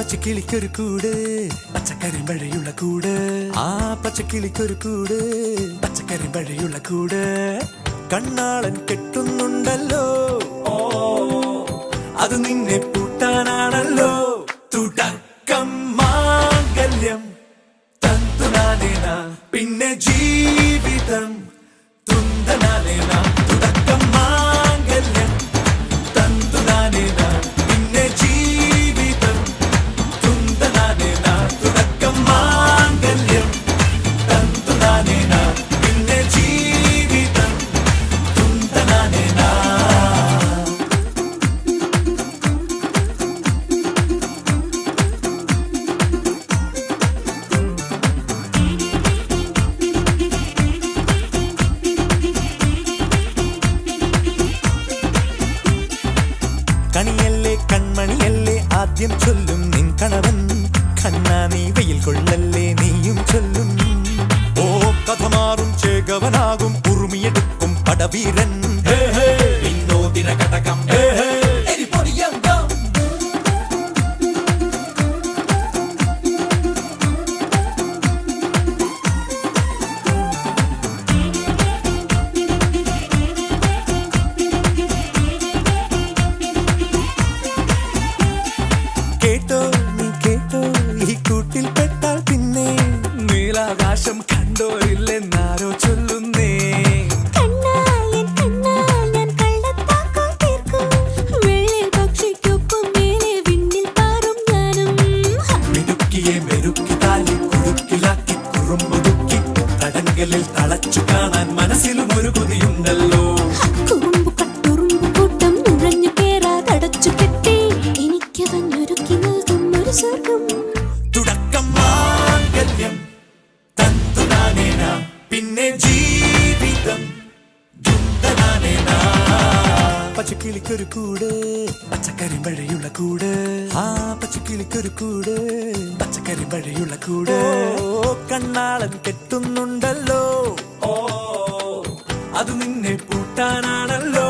പച്ചക്കിളിക്കൊരു കൂട് പച്ചക്കരിമ്പഴയുള്ള കൂട് ആ പച്ചക്കിളിക്കൊരു കൂട് പച്ചക്കരിമ്പഴയുള്ള കൂട് കണ്ണാളൻ കെട്ടുന്നുണ്ടല്ലോ അത് നിന്നെ പൂട്ടാനാണല്ലോ തുടക്കം മാംഗല്യം തന്തുനാനേന പിന്നെ ജീവിതം തുന്തനാനേന തുടക്കം മാംഗല്യം തന്തുനാനേന പിന്നെ ജീവിതം തുന്തനാനേന തുടക്കം മാംഗല്യം തന്തുനാനേന പിന്നെ ജീവിതം തുന്തനാനേന. കണിയല്ലേ കൺമണിയല്ലേ ആദ്യം ചൊല്ലും നിൻ കണവൻ കണ്ണാ നീ വെയിൽ കൊള്ളല്ലേ നീയും ചൊല്ലും ഓ കഥ മാറും ചേകവനാകും ഉറുമിയെടുക്കും പടവീരൻ വിനോദിന കടകം കേട്ടോ നീ കേട്ടോ ഈ കൂട്ടിൽ പെട്ടാൽ പിന്നെ നീലാകാശം കണ്ടോരില്ലെന്നാരോ ചൊല്ലുന്നേ മിടുക്കിയെ മെരുക്കി താലി കുറുക്കിലാക്കി കുറുമ്പുതുക്കി തടങ്കലിൽ തളച്ചു കാണാൻ മനസ്സിലും ഒരു കൊതിയുണ്ടല്ലോ തുടക്കം മാംഗല്യം തന്തുനാനേന പിന്നെ ജീവിതം തുന്തനാനേന. പച്ചക്കിളിക്കൊരു കൂട് പച്ചക്കരിമ്പഴയുള്ള കൂട് ആ പച്ചക്കിളിക്കൊരു കൂട് പച്ചക്കരിമ്പഴയുള്ള കൂട് കണ്ണാളൻ കെട്ടുന്നുണ്ടല്ലോ അത് നിന്നെ പൂട്ടാനാണല്ലോ.